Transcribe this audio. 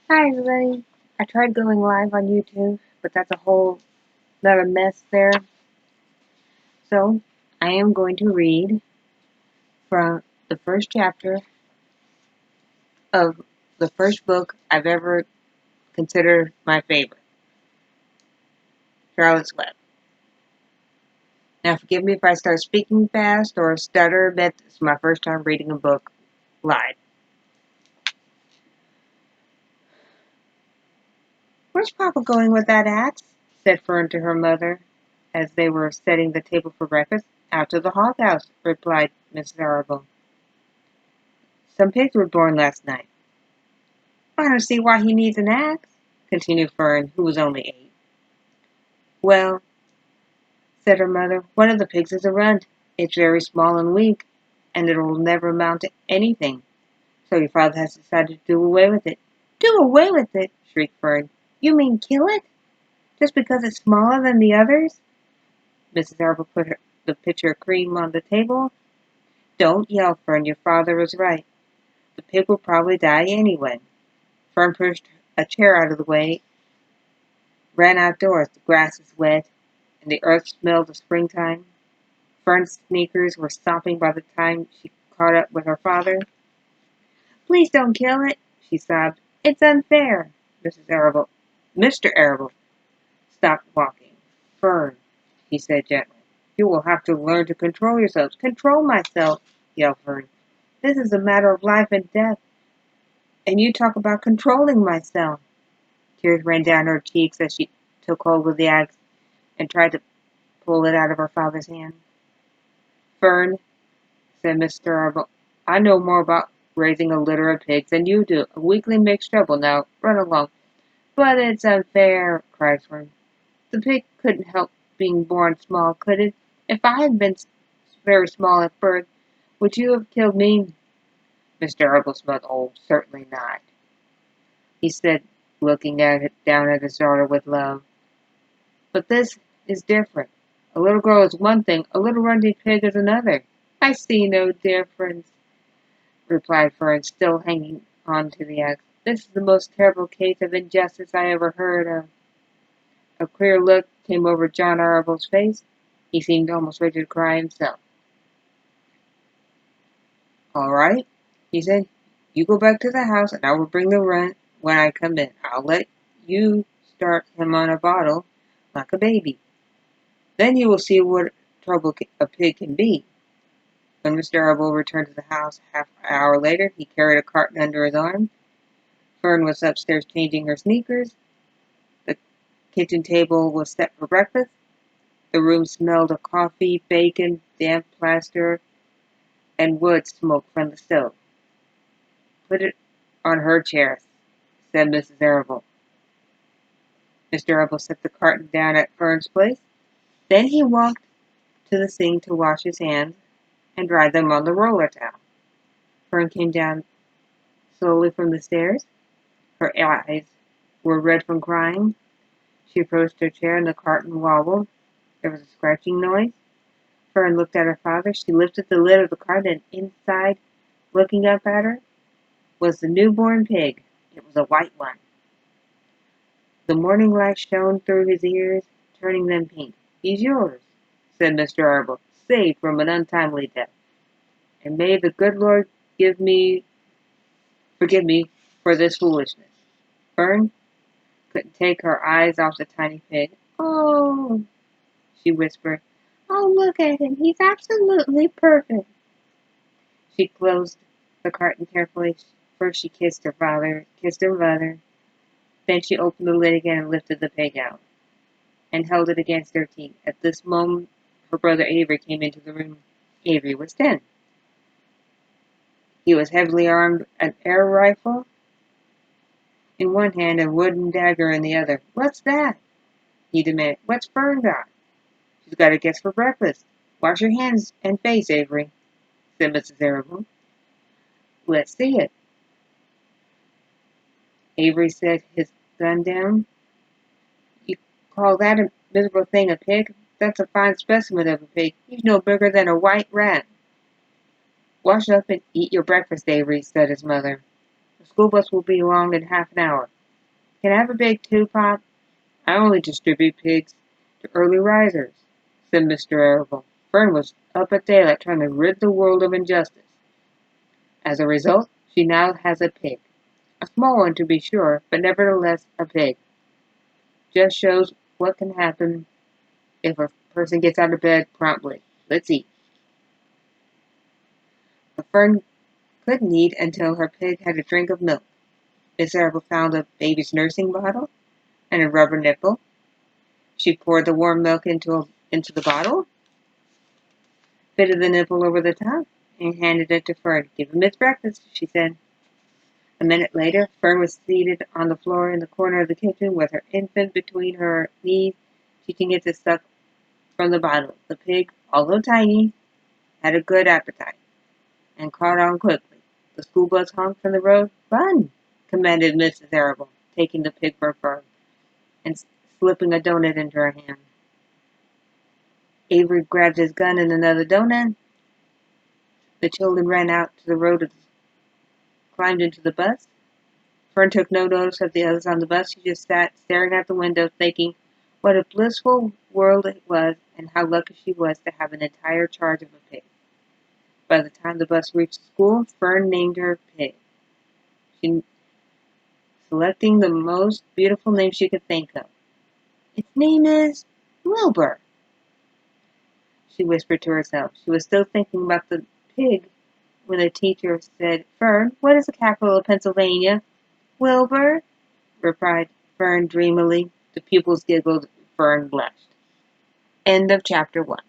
Hi everybody. I tried going live on YouTube, but that's a whole another mess there. So I am going to read from the first chapter of the first book I've ever considered my favorite, Charlotte's Web. Now forgive me if I start speaking fast or stutter a bit. This is my first time reading a book live. Where's Papa going with that axe? Said Fern to her mother as they were setting the table for breakfast. Out to the hog house, replied Mrs. Arable. Some pigs were born last night. I don't see why he needs an axe, continued Fern, who was only 8. Well, said her mother, one of the pigs is a runt. It's very small and weak, and it'll never amount to anything. So your father has decided to do away with it. Do away with it, shrieked Fern. You mean kill it? Just because it's smaller than the others? Mrs. Arable put the pitcher of cream on the table. Don't yell, Fern. Your father was right. The pig will probably die anyway. Fern pushed a chair out of the way, ran outdoors. The grass was wet, and the earth smelled of springtime. Fern's sneakers were stomping by the time she caught up with her father. Please don't kill it, she sobbed. It's unfair. Mr. Arable stopped walking. Fern, he said gently, you will have to learn to control yourselves. Control myself, yelled Fern. This is a matter of life and death, and you talk about controlling myself. Tears ran down her cheeks as she took hold of the axe and tried to pull it out of her father's hand. Fern, said Mr. Arable, I know more about raising a litter of pigs than you do. A weakling makes trouble. Now, run along. But it's unfair, cried Fern. The pig couldn't help being born small, could it? If I had been very small at birth, would you have killed me? Mr. Arable smiled. Oh, certainly not, he said, looking down at his daughter with love. But this is different. A little girl is one thing, a little runty pig is another. I see no difference, replied Fern, still hanging on to the axe. This is the most terrible case of injustice I ever heard of. A queer look came over John Arable's face. He seemed almost ready to cry himself. All right, he said. You go back to the house and I will bring the runt when I come in. I'll let you start him on a bottle like a baby. Then you will see what trouble a pig can be. When Mr. Arable returned to the house half an hour later, he carried a carton under his arm. Fern was upstairs changing her sneakers. The kitchen table was set for breakfast. The room smelled of coffee, bacon, damp plaster, and wood smoke from the stove. Put it on her chair, said Mrs. Arable. Mr. Arable set the carton down at Fern's place. Then he walked to the sink to wash his hands and dry them on the roller towel. Fern came down slowly from the stairs. Her eyes were red from crying. She approached her chair and the carton wobbled. There was a scratching noise. Fern looked at her father. She lifted the lid of the carton, and inside, looking up at her, was the newborn pig. It was a white one. The morning light shone through his ears, turning them pink. He's yours, said Mr. Arable, saved from an untimely death. And may the good Lord forgive me for this foolishness. Fern couldn't take her eyes off the tiny pig. Oh, she whispered. Oh, look at him. He's absolutely perfect. She closed the carton carefully. First she kissed her mother. Then she opened the lid again and lifted the pig out and held it against her teeth. At this moment, her brother Avery came into the room. Avery was 10. He was heavily armed, an air rifle in one hand and a wooden dagger in the other. What's that? He demanded. What's Fern got? She's got a guess for breakfast. Wash your hands and face, Avery, said Mrs. Arable. Let's see it. Avery set his gun down. You call that a miserable thing a pig? That's a fine specimen of a pig. He's no bigger than a white rat. Wash up and eat your breakfast, Avery, said his mother. The school bus will be along in half an hour. Can I have a big too, Pop? I only distribute pigs to early risers, said Mr. Arable. Fern was up at daylight trying to rid the world of injustice. As a result, she now has a pig. A small one, to be sure, but nevertheless a pig. Just shows what can happen if a person gets out of bed promptly. Let's eat. But Fern couldn't eat until her pig had a drink of milk. Miss Arable found a baby's nursing bottle and a rubber nipple. She poured the warm milk into the bottle, fitted the nipple over the top, and handed it to Fern. Give him his breakfast, she said. A minute later, Fern was seated on the floor in the corner of the kitchen with her infant between her knees, teaching it to suck from the bottle. The pig, although tiny, had a good appetite and caught on quickly. The school bus honked from the road. Run, commanded Mrs. Arable, taking the pig from Fern and slipping a donut into her hand. Avery grabbed his gun and another donut. The children ran out to the road and climbed into the bus. Fern took no notice of the others on the bus. She just sat staring out the window, thinking what a blissful world it was and how lucky she was to have an entire charge of a pig. By the time the bus reached school, Fern named her pig, selecting the most beautiful name she could think of. Its name is Wilbur, she whispered to herself. She was still thinking about the pig when the teacher said, Fern, what is the capital of Pennsylvania? Wilbur, replied Fern dreamily. The pupils giggled. Fern blushed. End of chapter 1.